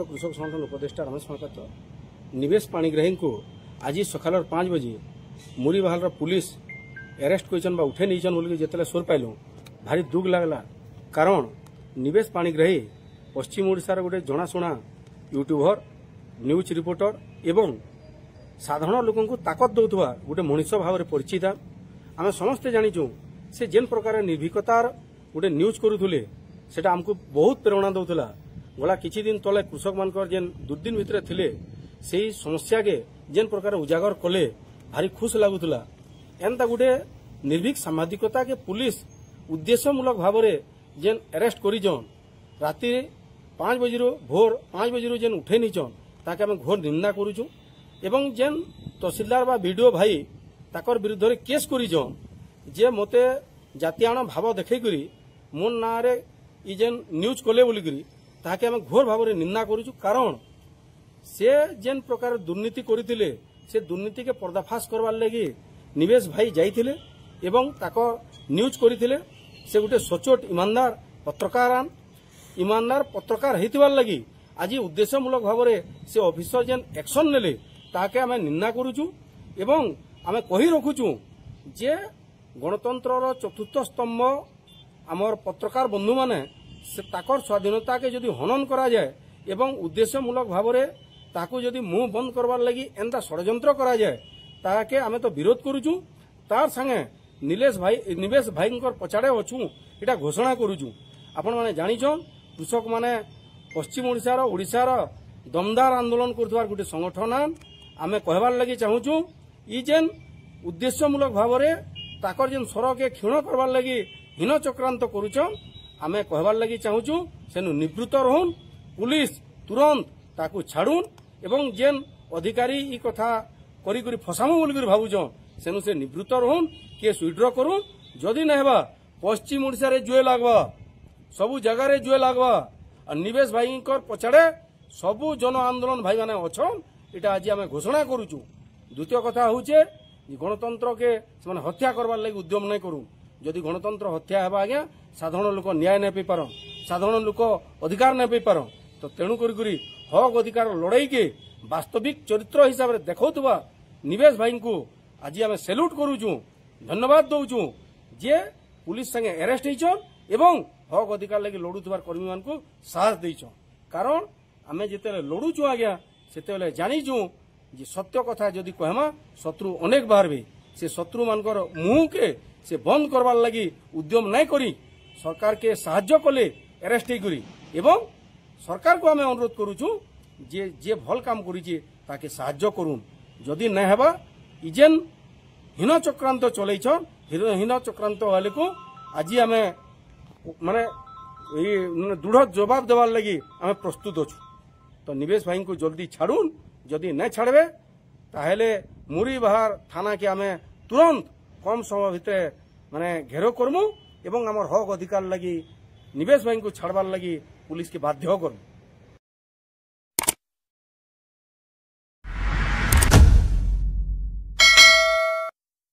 कृषक संगठन उपदेष्टा रमेश महापात्र निवेश पाणिग्राही को आज सकाल 5 बजे मुरीबाहाल पुलिस अरेस्ट कर उठे नहीं बोल जिते सोर पाइलु भारी दुख लगला। कारण निवेश पाणिग्राही पश्चिम ओडिशार गोटे जनाशुना यूट्यूबर न्यूज रिपोर्टर एवं साधारण लोक ताकत दौथुवा गोटे मनीष भाव में परिचित आम समस्ते जाचु से जेन प्रकार निर्भीकतार गोटे न्यूज करुले सेटा आमको बहुत प्रेरणा दौला। गला किछि दिन तले कृषक मानकर जेन दुर्दिन भितर थिले सेही समस्या के जेन प्रकार उजागर कले भारी खुश लगुला। एंता गोटे निर्भीक सामाजिकता के पुलिस उद्देश्यमूलक भाव में जेन अरेस्ट करिजन राति 5 बजे भोर 5 बजे जेन उठे नीचन ताके आम घोर निंदा करुचु एवं जेन तहसीलदार बा वीडियो भाई ताकर विरुद्ध रे केस करिजन जे मते जातियाण भाव देखैकरी मोर ना रे ई जेन न्यूज कले बोलिकरी ताके आम घोर भाव में निंदा करुचु। कारण से जेन प्रकार दुर्नीति करथिले से दुर्नीति के पर्दाफाश करवार लगी निवेश भाई जाइथिले एवं ताको न्यूज करथिले। से गोटे सचोट ईमानदार पत्रकार हेतिबार लगी आज उद्देश्यमूलक भाव में से ऑफिसर जेन एक्शन नेले ताके आम निंदा करुचु एवं आम कही रखुचु जे गणतंत्र चतुर्थ स्तंभ आमर पत्रकार बंधु माने से ताकर स्वाधीनता के जदि हनन करा जाए एवं उद्देश्यमूलक भाव में ताकू जदि मुंह बंद करवार लगी एंता षड्यंत्र करा जाए ताके आमे तो विरोध करुचु। तार संगे निवेश भाई पछाड़े अच्छू इटा घोषणा करुचु। आपण माने जानिछन कृषक माने पश्चिम ओडिशार दमदार आंदोलन करथवार गोटे संगठन आमे कहबार लगी चाहूचु ई जेन उद्देश्यमूलक भाव में ताकर जेन स्वर के क्षीण करवार लगी हीन चक्रांत करुचन आमे कहबार लगी चाहूचु सेनु निवृत्त रहून पुलिस तुरंत ताकू छाड़ून एवं जेन अधिकारी ई कथा करी करी फसामु बोल भावुछन सेनु से निवृत्त रहून केस विड्र करूँ जदि ना पश्चिम ओडिशा रे जुए लागबा सबू जगह रे जुए लागबा और निवेश भाई पछाड़े सबू जन आंदोलन भाई माने अछन इटा आज आम घोषणा करुचु। द्वितीय कथा होचे गणतंत्र के से हत्या करवार लगी उद्यम नहीं करूँ जदि गणतंत्र हत्या हेबा आज्ञा साधारण लोक न्याय नहीं पाई पारन साधारण लोक अधिकार नहीं पाई पारन तो तेणु करी हक अधिकार लड़ाई के वास्तविक चरित्र हिसाब से देखा निवेश भाई को आज आम सैल्यूट करुचु धन्यवाद दौचु जे पुलिस संगे अरेस्ट होइछन एवं हक अधिकार लगी लड़ुथबार कर्मी मान को साहस देइछन। कारण आम जिते लड़ुचु आज्ञा से जानीचु जे सत्य कथा जदि कहमा शत्रु अनेक बाहर से शत्रु मानकर मुंह के से बंद करवार लगी उद्यम नहीं करी सरकार के साहाय्य कले अरेस्ट करी एवं सरकार को आम अनुरोध करुचु जे भल काम करिचे ताके साहाय्य करूँ जदि नहीं हेबा इजेन हीन चक्रांत चलैछन हीन चक्रांत वाले को आज आम माने दृढ़ जवाब देवार लगी आम प्रस्तुत अच्छु। तो निवेश भाई को जल्दी छाड़ून जदि नहीं छाड़बे ताहेले मुरीबाहाल थाना के आम तुरंत कम समय भितर माने घेरो करमु एवं आमर हक अधिकार लगी निवेश भाई को छाड़बार लगी पुलिस के बाध्य करमु।